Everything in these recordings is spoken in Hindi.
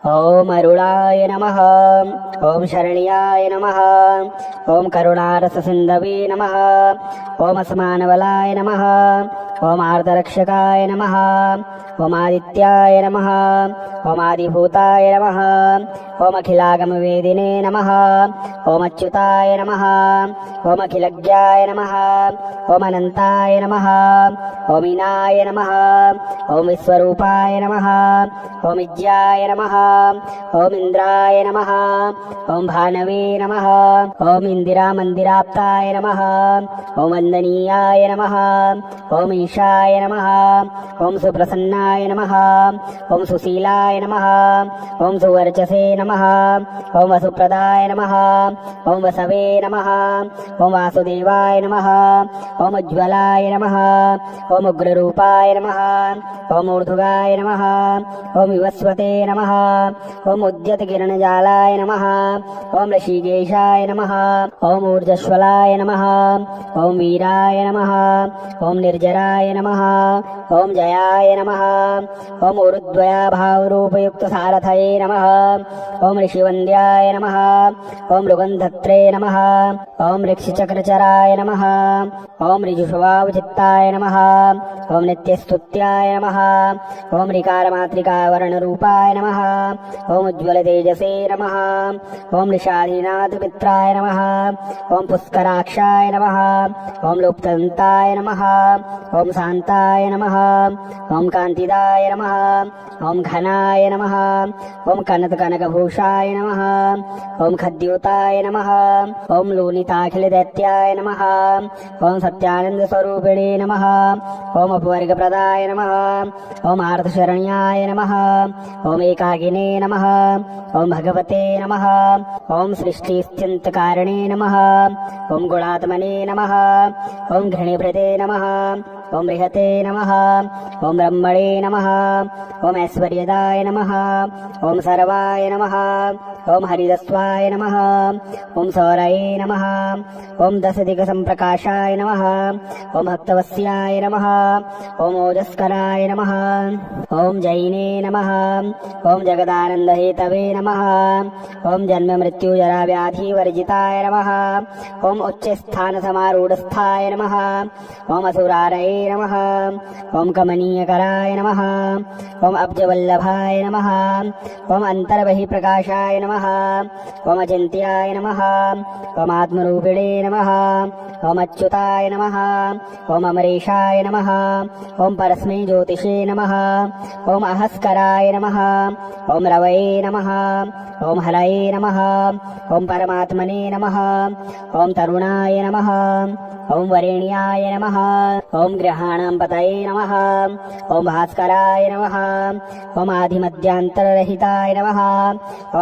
ओम अरुणाय नमः। ओम शरण्याय नमः। ओम करुणारससिन्धवे नमः। ओम असमानबलाय नमः। ओम आर्तरक्षकाय नमः। ओम आदित्याय नमः। ओम आदिभूताय नमः। ओम अखिलागमवेदिने नमः। ओम अच्युताय नमः। ओम अखिलज्ञाय नमः। ओम अनन्ताय नमः। ओम ईनाय नमः। ओम विश्वरूपाय नमः। ओम विज्ञाय नमः। ओम इंद्राय नमः। ओम भानवे नमः। ओम इंदिरा मंदिराप्ताय नमः। ओम वंदनीयाय नमः। ओम ईशाय नमः। ओम सुप्रसन्नाय नमः। ओम सुशीलाय नमः। ओम सुवर्चसे नमः। ओम वसुप्रदाय नमः। ओम वसवे नमः। ओम वासुदेवाय नमः। ओम उज्ज्वलाय नमः। ओम उग्ररूपाय नमः। ओम ऊर्ध्वगाय नमः। ओम विवस्वते नमः। ओम उद्यतकिरणजालाय नमः। ओम ऋषिकेशाय नमः। ओम ऊर्जस्वलाय नमः। ओम वीराय नमः। ओम निर्जराय नमः। ओम जयाय नमः। ओम ऊरुद्वया भावरूपयुक्त सारथये नमः। ओम ऋषिवन्द्याय नमः। ओम मृगन्धत्रे नमः। ओम ऋक्षिचक्रचराय नमः। ओम ऋजुषवावचित्ताय नमः। ओम नित्यस्तुत्याय नमः। ओम ऋकारमातृकावर्णरूपाय नमः। ओम उज्ज्वलतेजसे नमः। ओम निषाधीनाथमित्राय नमः। ओम पुष्कराक्षाय नमः। ओम लुप्तदन्ताय नमः। ओम शान्ताय नमः। ओम कान्तिदाय नमः। ओम घनाय नमः। ओम कनकभूषाय नमः। ओम खद्योताय नमः। ओम लोलिताखिलदैत्याय नमः। ओम सत्यानन्दस्वरूपिणे नमः। ओम अपवर्गप्रदाय नमः। ओम आर्तशरण्याय नमः। ओम एकाकिने नमः। ओम भगवते नमः। ओम सृष्टिस्थित्यन्तकारिणे नमः। ओम गुणात्मने नमः। ओम घृणिभृते नमः। ओम बृहते नमः। ओम ब्रह्मणे नमः। ओम ऐश्वर्यदाय नमः। ओम सर्वाय नमः। ओम हरिदस्वाय नमः। ओम सौरये नमः। ओम दशदिक्सम्प्रकाशाय नमः। ओम भक्तवत्स्याय नमः। ओम ओजस्कराय नमः। ओम जैने नमः। ओम जगदानन्दहेतवे नमः। ओम जन्ममृत्युजराव्याधिवर्जिताय नमः। ओम उच्चस्थानसमारूढस्थाय नमः। ओम असुरारये नमः। ओम कमनीयकराय नमः। ओम अब्जवल्लभाय नमः। ओम अन्तर्बहिप्रकाशाय नमः। ओम अचिन्त्याय नमः। ओम आत्मरूपिणे नमः। ओम अच्युताय नमः। ओम अमरेशाय नमः। ओम परस्मै ज्योतिषे नमः। ओम अहस्कराय नमः। ओम रवये नमः। ओम हरये नमः। ओम परमात्मने नमः। ओम तरुणाय नमः। ओम वरेण्याय नमः। ओम ग्रहाणां पतये नमः। ओम भास्कराय नमः। ओम आदिमध्यान्तररहिताय नमः।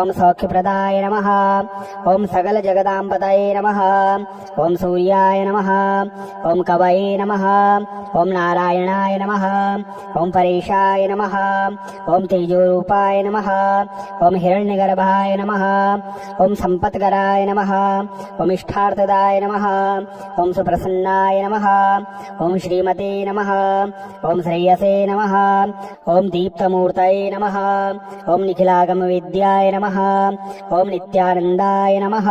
ओम सौख्यप्रदाय नमः। ओम सकल जगदां पतये नमः। ओम सूर्याय नमः। ओम कवये नमः। ओम नारायणाय नमः। ओम परेशाय नमः। ओम तेजोरूपाय नमः। ओम हिरण्यगर्भाय नमः। ओम सम्पत्कराय नमः। ओम इष्टार्थदाय नमः। ओम सुप्रसन्नाय नमः। ओम श्रीमते नमः। ओम श्रेयसे नमः। ओम दीप्तमूर्तये नमः। ओम निखिलागमविद्याय नमः। ओम नित्यानन्दाय नमः।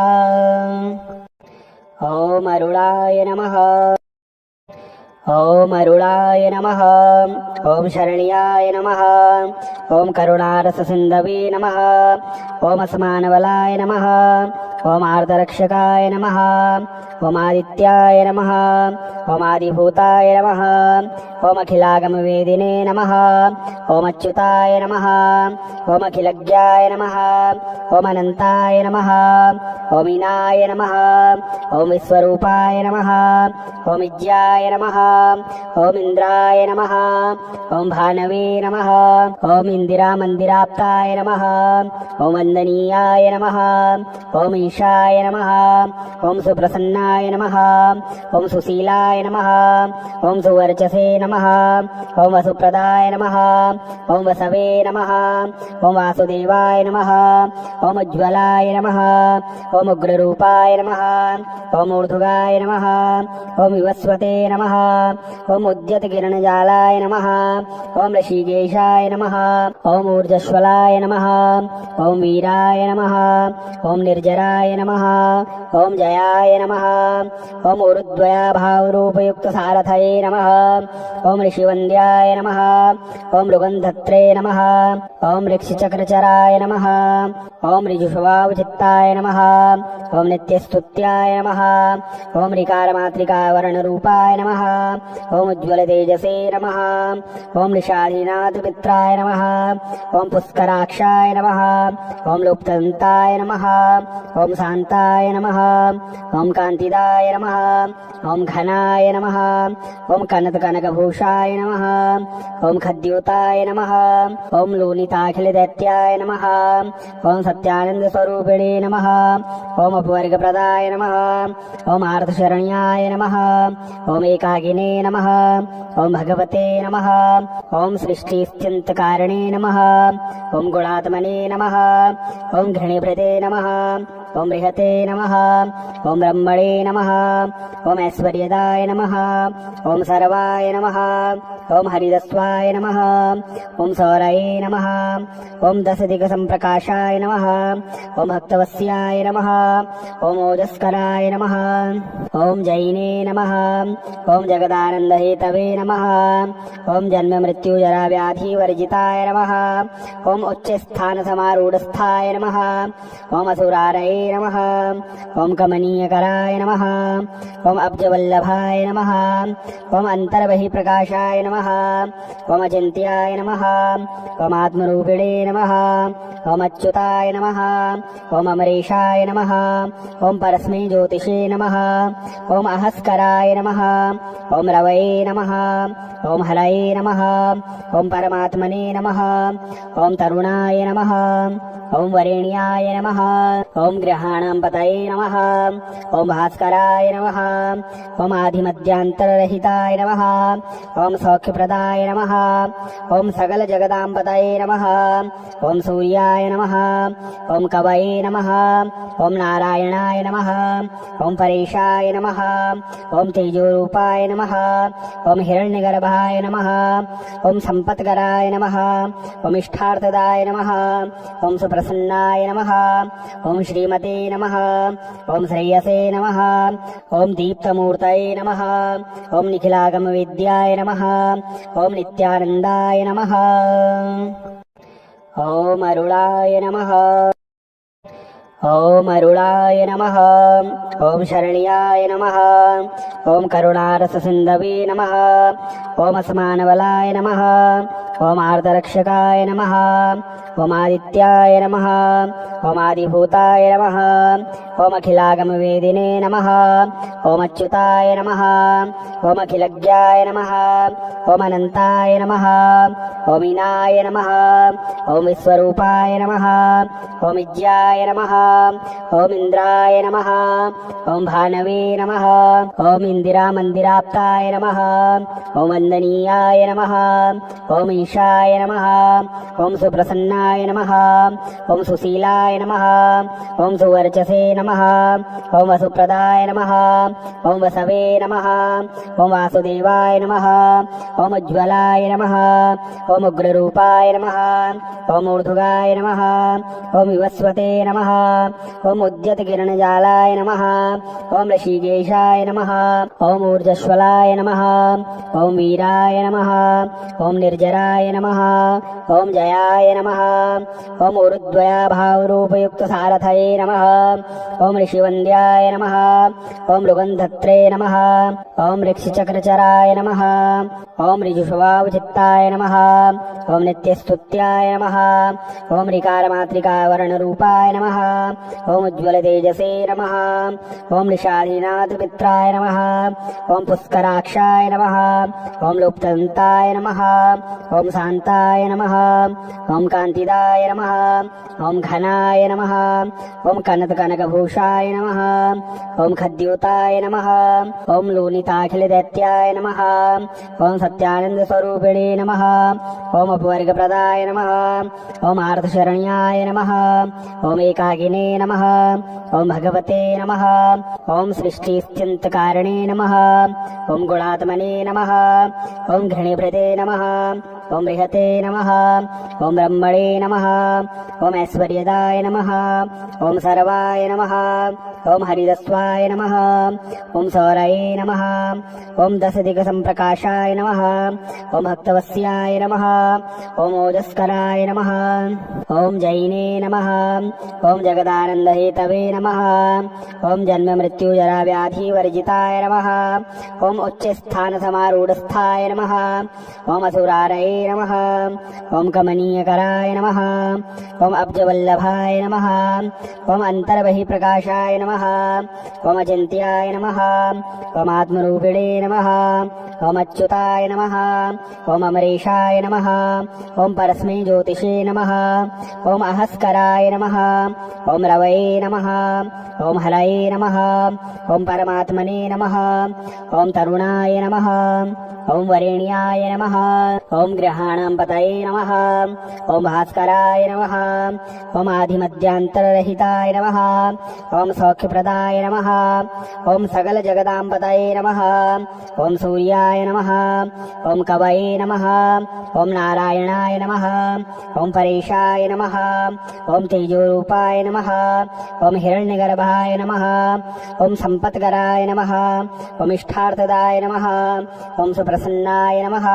ओम अरुणाय नमः। ओम अरुणाय नमः। ओम शरण्याय नमः। ओम करुणारससिन्धवे नमः। ओम असमानबलाय नमः। ओम आर्तरक्षकाय नमः। ओम आदित्याय नमः। ओम आदिभूताय नमः। ओम अखिलागमवेदिने नमः। ओम अच्युताय नमः। ओम अखिलज्ञाय नमः। ओम अनन्ताय नमः। ओम ईनाय नमः। ओम विश्वरूपाय नमः। ओम विज्ञाय नमः। ओम इंद्राय नमः। ओम भानवे नमः। ओम इंदिरा मंदिराप्ताय नमः। ओम वंदनीयाय नमः। ओम శ్రీగణేశాయ నమః. ఓం సుప్రసన్నాయ నమః. ఓం సుశీలాయ నమః. ఓం సువర్చసే నమః. ఓం వసుప్రదాయ నమః. ఓం వసవే నమః. ఓం వాసుదేవాయ నమః. ఓం ఉజ్వలాయ నమః. ఓం ఉగ్రరూపాయ నమః. ఓం ఊర్ధ్వగాయ నమః. ఓం వివస్వతే నమః. ఓం ఉద్యతకిరణజాలాయ నమః. ఓం ఋషికేశాయ నమః. ఓం ఊర్జస్వలాయ నమః. ఓం వీరాయ నమః. ఓం నిర్జరాయ నమః. ఓం జయాయ నమః. ఓం ఊరుద్వయాభావరూపయుక్త సారథయే నమః. ఓం ఋషివంద్యాయ నమః. ఓం మృగంధత్రే నమః. ఓం ఋక్షిచక్రచరాయ నమః. ఓం ऋजुषवावचित्ताय नमः. ఓం నిత్యస్తుత్యాయ నమః. ఓం రికారమాత్రికావరణరూపాయ నమః. ఓం ఉజ్వలతేజసే నమః. ఓం నిషాధీనాథమిత్రాయ నమః. ఓం పుష్కరాక్షాయ నమః. ఓం లుప్తంతాయ నమః. ఓం శాంతాయ నమః. ఓం కాంతిదాయ నమః. ఓం ఘనాయ నమః. ఓం కనకభూషాయ నమః. ఓం ఖద్యూతాయ నమః. ఓం లూనితాఖిలదైత్యాయ నమః. ఓం సత్యానందస్వరూపిణే నమః. ఓం అపవర్గప్రదాయ నమః. ఓం ఆర్తశరణ్యాయ నమః. ఓం ఏకాకినే నమః. ఓం భగవతే నమః. ఓం సృష్టిస్థిత్యంతకారిణే నమః. ఓం గుణాత్మనే నమః. ఓం ఘృణీభృతే నమః. ఓం బృహతే నమః. ఓం బ్రహ్మణే నమః. ఓం ఐశ్వర్యదాయ నమః. ఓం సర్వాయ నమః. ఓం హరిదస్వాయ నమః. ఓం సౌరయే నమః. ఓం దశదిగసంప్రకాశాయ నమః. ఓం భక్తవస్యాయ నమః. ఓం ఓజస్కరాయ నమః. ఓం జైనే నమః. ఓం జగదానందహేతవే నమః. ఓం జన్మమృత్యుజరావ్యాధివర్జితాయ నమః. ఓం ఉచ్చస్థానసమారూఢస్థాయ నమః. ఓం అసురారయే నమః. ఓం కమనీయకరాయ నమః. ఓం అబ్జవల్లభాయ నమః. ఓం అంతర్బహిఃప్రకాశాయ నమః. ఓం అచింత్యాయ నమః. ఓం ఆత్మరూపిణే నమః. ఓం అచ్యుతాయ నమః. ఓం అమరేశాయ నమః. ఓం పరస్మై జ్యోతిషే నమః. ఓం అహస్కరాయ నమః. ఓం రవయే నమః. ఓం హరయే నమః. ఓం పరమాత్మనే నమః. ఓం తరుణాయ నమః. ఓం వరేణ్యాయ నమః. ఓం గ్రహాణాం పతయే నమః. ఓం భాస్కరాయ నమః. ఓం ఆదిమధ్యాంతరరహితాయ నమః. ఓం సౌఖ్యప్రదాయ నమః. ఓం సకల జగదాం పతయే నమః. ఓం సూర్యాయ నమః. ఓం కవయే నమః. ఓం నారాయణాయ నమః. ఓం పరేశాయ నమః. ఓం తేజోరూపాయ నమః. ఓం హిరణ్యగర్భాయ నమః. ఓం సంపత్కరాయ నమః. ఓం ఇష్టార్థదాయ నమః. ఓం సుప్రసన్నాయ నమః. ఓం శ్రీమతే నమః. ఓం శ్రేయసే నమః. ఓం దీప్తమూర్తయే నమః. ఓం నిఖిలాగమ విద్యాయ నమః. ఓం నిత్యానందాయ నమః. ఓం అరుళాయ నమః. ఓం అరుళాయ నమః. ఓం శరణ్యాయ నమః. ఓం కరుణారససింధవే నమః. ఓం అసమానబలాయ నమః. ఓం ఆర్తరక్షకాయ నమః. ఓం ఆదిత్యాయ నమః. ఓం ఆదిభూతాయ నమః. ఓం అఖిలాగమవేదినే నమః. ఓం అచ్యుతాయ నమః. ఓం అఖిలజ్ఞాయ నమః. ఓం అనంతాయ నమః. ఓం ఈనాయ నమః. ఓం విశ్వరూపాయ నమః. ఓం విద్యాయ నమః. ఓం ఇంద్రాయ నమః. ఓం భానవే నమః. ఓం ఇందిరామందిరాప్తాయ నమః. ఓం వందనీయాయ నమః. ఓం ఈశాయ నమః. ఓం సుప్రసన్నాయ నమః. ఓం సుశీలాయ నమః. ఓం సువర్చసే నమః. ఓం వసుప్రదాయ నమః. ఓం వసవే నమః. ఓం వాసుదేవాయ నమః. ఓం ఉజ్వలాయ నమః. ఓం ఉగ్రరూపాయ నమః. ఓం ఊర్ధ్వగాయ నమః. ఓం వివస్వతే నమః. ఓం ఉద్యతకిరణజాలాయ నమః. ఓం ఋషికేశాయ నమః. ఓం ఊర్జస్వలాయ నమః. ఓం వీరాయ నమః. ఓం నిర్జరాయ నమః. ఓం జయాయ నమః. ఓం ఊరుద్వయాభావరూపయుక్త సారథయే నమః. ఓం ఋషివంద్యాయ నమః. ఓం మృగంధత్రే నమః. ఓం ఋక్షిచక్రచరాయ నమః. ఓం ఋजुषवावचित्ताय నమః. ఓం నిత్యస్తుత్యాయ నమః. ఓం రికారమాత్రికావరణరూపాయ నమః. ओम उज्ज्वल तेजसे नमः। ओम निषादीनाथपित्राय नमः। ओम पुष्कराक्षाय नमः। ओम लुप्तदन्ताय नमः। ओम शान्ताय नमः। ओम कान्तिदाय नमः। ओम घनाय नमः। ओम कनकभूषाय नमः। ओम खद्योताय नमः। ओम लोनिताखिलदैत्याय नमः। ओम सत्यानन्दस्वरूपिणे नमः। ओम अपवर्गप्रदाय नमः। ओम आर्तशरण्याय नमः। ओम एकाकिने नमः। ओम भगवते नमः। ओम सृष्टिस्थित्यन्तकारिणे नमः। ओम गुणात्मने नमः। ओम घृणीभृते नमः। ओम बृहते नमः। ओम ब्रह्मणे नमः। ओम ऐश्वर्यदाय नमः। ओम सर्वाय नमः। ओम हरिदस्वाय नमः। ओम सौरये नमः। ओम दशदिक्सम्प्रकाशाय नमः। ओम भक्तवत्स्याय नमः। ओम ओजस्कराय नमः। ओम जैने नमः। ओम जगदानन्दहेतवे नमः। ओम जन्म मृत्यु जरा व्याधि वर्जिताय नमः। ओम उच्चस्थानसमारूढस्थाय नमः। ओम असुरारये नमः। ओम कमनीयकराय नमः। ओम अब्जवल्लभाय नमः। ओम अन्तर्बहिप्रकाशाय नमः। ओम अचिन्त्याय नमः। ओम आत्मरूपिणे नमः। ओम अच्युताय नमः। ओम अमरेशाय नमः। ओम परस्मै ज्योतिषे नमः। ओम अहस्कराय नमः। ओम रवये नमः। ओम हरये नमः। ओम परमात्मने नमः। ओम तरुणाय नमः। ओम वरेण्याय नमः। ओम ग्रहाणां पतये नमः। ओम भास्कराय नमः। ओम आदिमध्यान्तररहिताय नमः। ओम सौख्यप्रदाय नमः। ओम सकल जगदां पतये नमः। ओम सूर्याय नमः। ओम कवये नमः। ओम नारायणाय नमः। ओम परेशाय नमः। ओम तेजोरूपाय नमः। ओम हिरण्यगर्भाय नमः। ओम सम्पत्कराय नमः। ओम इष्टार्थदाय नमः। ओम सुप्रसन्नाय नमः।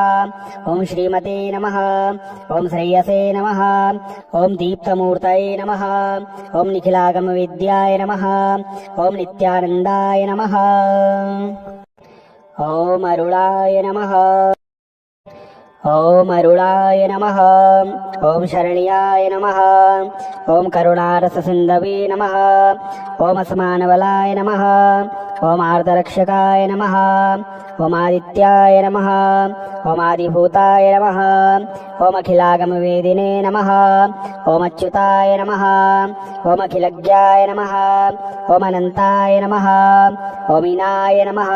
ओम श्रीमते नमः। ओम श्रेयसे नमः। ओम दीप्तमूर्तये नमः। ओम निखिलागमविद्याय नमः। ओम नित्यानन्दाय नमः। ओम अरुणाय नमः। ओम अरुणाय नमः। ओम शरण्याय नमः। ओम करुणारससिन्धवे नमः। ओम असमानबलाय नमः। ओम आर्तरक्षकाय नमः। ओम आदित्याय नमः। ओम आदिभूताय नमः। ओम अखिलागमवेदिने नमः। ओम अच्युताय नमः। ओम अखिलज्ञाय नमः। ओम अनन्ताय नमः। ओम ईनाय नमः।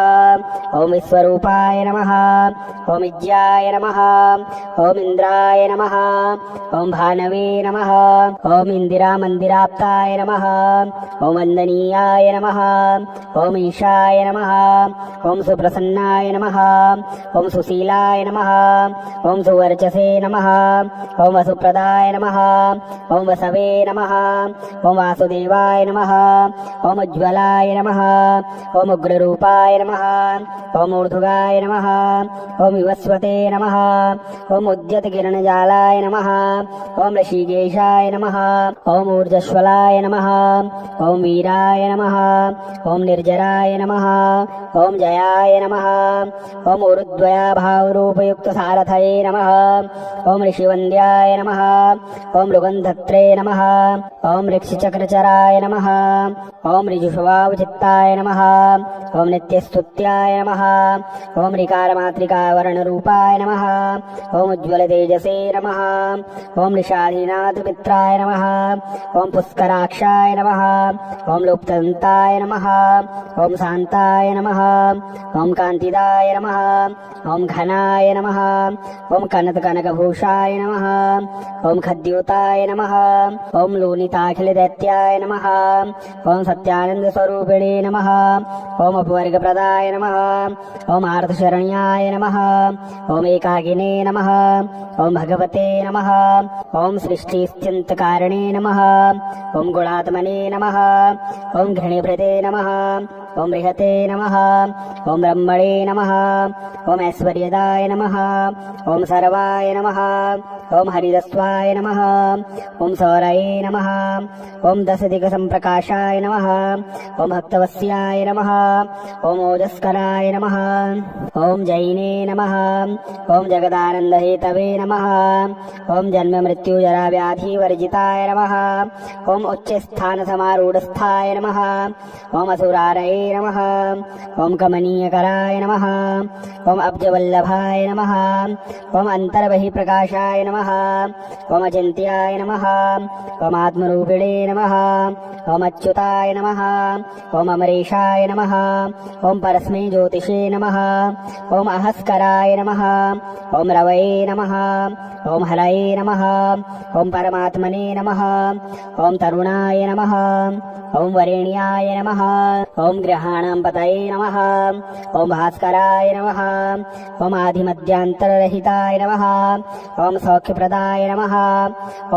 ओम विश्वरूपाय नमः। ओम विज्ञाय नमः। ओम इंद्राय नमः। ओम भानवे नमः। ओम इंदिरामन्दिराप्ताय नमः। ओम वन्दनीयाय नमः। ओम ईशाय नमः। ओम सुप्रसन्नाय नमः। ओम सुशीलाय नमः। ओम सुवर्चसे नमः। ओम वसुप्रदाय नमः। ओम वसवे नमः। ओम वासुदेवाय नमः। ओम उज्ज्वलाय नमः। ओम उग्ररूपाय नमः। ओम ऊर्ध्वगाय नमः। ओम विवस्वते नमः। ओम उद्यतकिरणजालाय नमः। ओम ऋषिकेशाय नमः। ओम ऊर्जस्वलाय नमः। ओम वीराय नमः। ओम निर्जराय नमः। ओम जयाय नमः। ओम ऊरुद्वयाभावरूपयुक्तसारथये नमः। ओम ऋषिवन्द्याय नमः। ओम मृगन्धत्रे नमः। ओम ऋक्षिचक्रचराय नमः। ओम ऋजुषवावचित्ताय नमः। ओम नित्यस्तुत्याय नमः। ओम ऋकारमातृकावर्णरूपाय नमः। ओम उज्ज्वल तेजसे नमः। ओम निषादीनाथपित्राय नमः। ओम पुष्कराक्षाय नमः। ओम लुप्तदन्ताय नमः। ओम शान्ताय नमः। ओम कान्तिदाय नमः। ओम घनाय नमः। ओम कनकभूषाय नमः। ओम खद्योताय नमः। ओम लोनिताखिलदैत्याय नमः। ओम सत्यानन्दस्वरूपिणे नमः। ओम अपवर्गप्रदाय नमः। ओम आर्तशरण्याय नमः। ओम एकाकिने नमः। ओम भगवते नमः। ओम सृष्टिस्थित्यन्तकारिणे नमः। ओम गुणात्मने नमः। ओम घृणीभृते नमः। ఓం బృహతే నమః ఓం బ్రహ్మణే నమః ఓం ఐశ్వర్యదాయ నమః ఓం సర్వాయ నమః ఓం హరిదస్వాయ నమః ఓం సౌరయే నమః ఓం దశదిగ సంప్రకాశాయ నమః ఓం భక్తవస్యాయ నమః ఓం ఓజస్కరాయ నమః ఓం జైనే నమః ఓం జగదానందహేతవే నమః ఓం జన్మ మృత్యు జరా వ్యాధి వర్జితాయ నమః ఓం ఉచ్చస్థాన సమారూఢస్థాయ నమః ఓం అసురారయే నమః ఓం కమనీయకరాయ నమః ఓం అబ్జవల్లభాయ నమః ఓం అంతర్బహి ప్రకాశాయ నమః ఓం అచింత్యాయ నమః ఓం ఆత్మరూపిణే నమః ఓం అచ్యుతాయ నమః ఓం అమరేశాయ నమః ఓం పరస్మై జ్యోతిషే నమః ఓం అహస్కరాయ నమః ఓం రవయే నమః ఓం హరయే నమః ఓం పరమాత్మనే నమః ఓం తరుణాయ నమః ఓం వరేణ్యాయ నమః ఓం గ్రహాణాం పతయే నమః ఓం భాస్కరాయ నమః ఓం ఆదిమధ్యాంతరరహితాయ నమః ఓం సౌఖ్యప్రదాయ నమః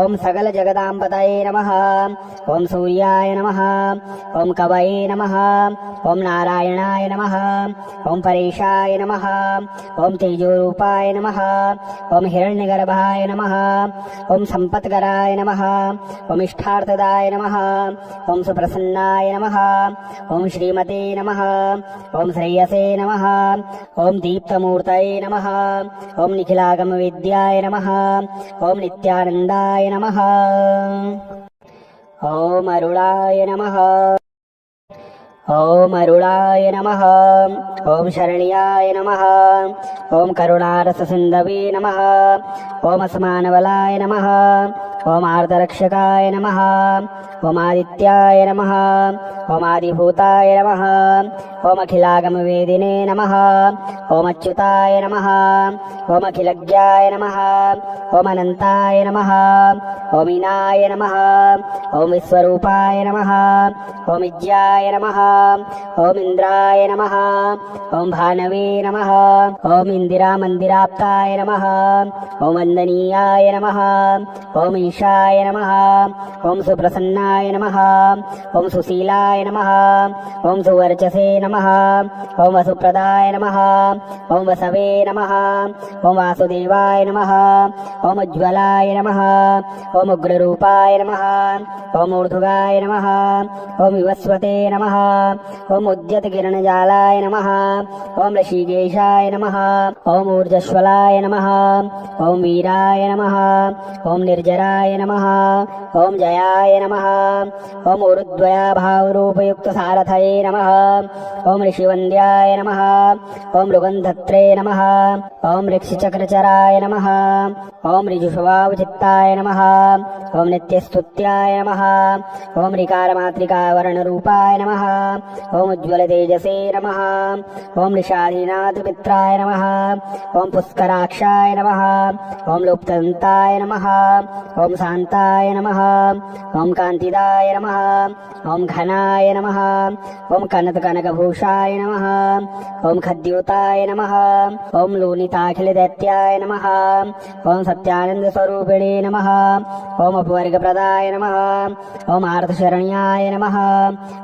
ఓం సకల జగదాం పతయే నమః ఓం సూర్యాయ నమః ఓం కవయే నమః ఓం నారాయణాయ నమః ఓం పరేశాయ నమః ఓం తేజోరూపాయ నమః ఓం హిరణ్యగర్భాయ నమః ఓం సంపత్కరాయ నమః ఓం ఇష్టార్థదాయ నమః ఓం సుప్రసన్నాయ నమః ఓం శ్రీమతే నమః ఓం శ్రేయసే నమః ఓం దీప్తమూర్తయే నమః ఓం నిఖిలాగమ విద్యాయ నమః ఓం నిత్యానందాయ నమః ఓం అరుణాయ నమః ఓం అరుణాయ నమః ఓం శరణ్యాయ నమః ఓం కరుణారససింధవే నమః ఓం అసమానబలాయ నమః ఓం ఆర్ధరక్షకాయ నమః ఓం ఆదిత్యాయ నమః ఓం ఆదిభూతాయ నమః ఓం అఖిలాగమవేదినే నమః ఓం అచ్యుతాయ నమః ఓం అఖిలజ్ఞాయ నమః ఓం అనంతాయ నమః ఓం ఈనాయ నమః ఓం విశ్వరూపాయ నమః ఓం విద్యాయ నమః ఓం ఇంద్రాయ నమః ఓం భానవే నమః ఓం ఇందిరామందిరాప్తాయ నమః ఓం వందనీయాయ నమః ఓం ఈశాయ నమః ఓం సుప్రసన్నాయ నమః ఓం సుశీలాయ నమః ఓం సువర్చసే నమః ఓం వసుప్రదాయ నమః ఓం వసవే నమః ఓం వాసుదేవాయ నమః ఓం ఉజ్వలాయ నమః ఓం ఉగ్రరూపాయ నమః ఓం ఊర్ధ్వగాయ నమః ఓం వివస్వతే నమః ఓం ఉద్యతకిరణజాలాయ నమః ఓం ఋషికేశాయ నమః ఓం ఊర్జస్వలాయ నమః ఓం వీరాయ నమః ఓం నిర్జరాయ నమః ఓం జయాయ నమః ఓం ఊరుద్వయాభావరూపయుక్త సారథయే నమః ఓం ఋషివంద్యాయ నమః ఓం మృగంధత్రే నమః ఓం ఋక్షిచక్రచరాయ నమః ఓం ఋజుషవావచిత్తాయ నమః ఓం నిత్యస్తుత్యాయ నమః ఓం రికారమాత్రికావర్ణరూపాయ నమః ఓం ఉజ్వలతేజసే నమః ఓం నిషాధీనాథమిత్రాయ నమః ఓం పుష్కరాక్షాయ నమః ఓం లుప్తంతాయ నమః ఓం శాంతాయ నమః ఓం కాంతిదాయ నమః ఓం ఘనాయ నమః ఓం కనకభూషాయ నమః ఓం ఖద్యూతాయ నమః ఓం లోనితాఖిలదైత్యాయ నమః ఓం సత్యానందస్వరూపిణే నమః ఓం అపవర్గప్రదాయ నమః ఓం ఆర్ధశరణ్యాయ నమః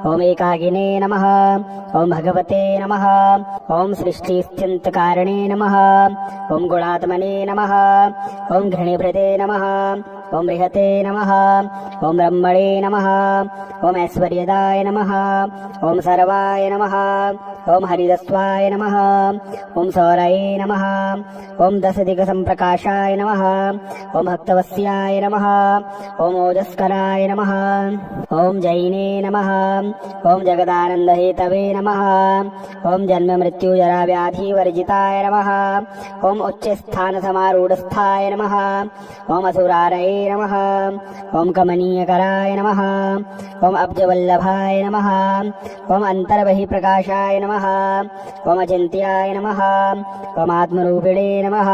ఓం ఏకాకినే నమః ఓం భగవతే నమః ఓం సృష్టిస్థితకారిణే నమః ఓం గుణాత్మనే నమః ఓం ఘృణిభృతే నమః ఓం బృహతే నమః ఓం బ్రహ్మణే నమః ఓం ఐశ్వర్యదాయ నమః ఓం సర్వాయ నమః ఓం హరిదస్వాయ నమః ఓం సౌరయే నమః ఓం దశదిగ సంప్రకాశాయ నమః ఓం భక్తవస్యాయ నమః ఓం ఓజస్కరాయ నమః ఓం జైనే నమః ఓం జగదానందహేతవే నమః ఓం జన్మ మృత్యు జరా వ్యాధి వర్జితాయ నమః ఓం ఉచ్చస్థాన సమారూఢస్థాయ నమః ఓం అసురారయే నమః ఓం కమనీయకరాయ నమః ఓం అబ్జవల్లభాయ నమః ఓం అంతర్బహి ప్రకాశాయ నమః ఓం అచింత్యాయ నమః ఓం ఆత్మరూపిణే నమః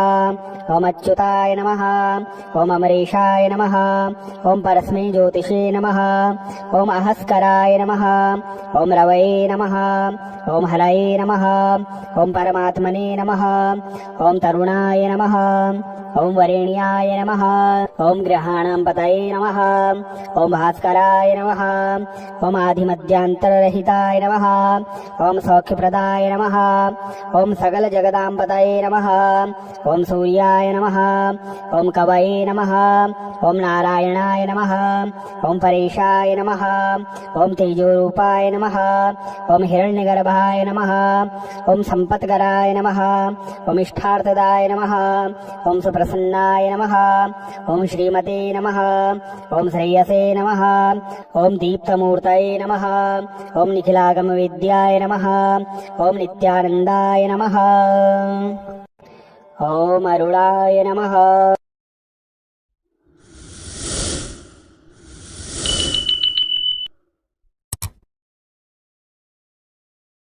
ఓం అచ్యుతాయ నమః ఓం అమరేశాయ నమః ఓం పరస్మై జ్యోతిషే నమః ఓం అహస్కరాయ నమః ఓం రవయే నమః ఓం హరయే నమః ఓం పరమాత్మనే నమః ఓం తరుణాయ నమః ఓం వరేణ్యాయ నమః ఓం గ్రహ ग्रहाणां पतये नमः। ॐ भास्कराय नमः। ॐ आदिमध्यान्तररहिताय नमः। ॐ सौख्यप्रदाय नमः। ॐ सकलजगदां पतये नमः। ॐ सूर्याय नमः। ॐ कवये नमः। ॐ नारायणाय नमः। ॐ परेशाय नमः। ॐ तेजोरूपाय नमः। ॐ हिरण्यगर्भाय नमः। ॐ सम्पत्कराय नमः। ॐ इष्टार्थदाय नमः। ॐ सुप्रसन्नाय नमः। ॐ श्रीमते नमः। ॐ श्रेयसे नमः। ॐ दीप्तमूर्तये नमः। ॐ निखिलागमविद्याय नमः। ॐ नित्यानन्दाय नमः। ॐ अरुणाय नमः।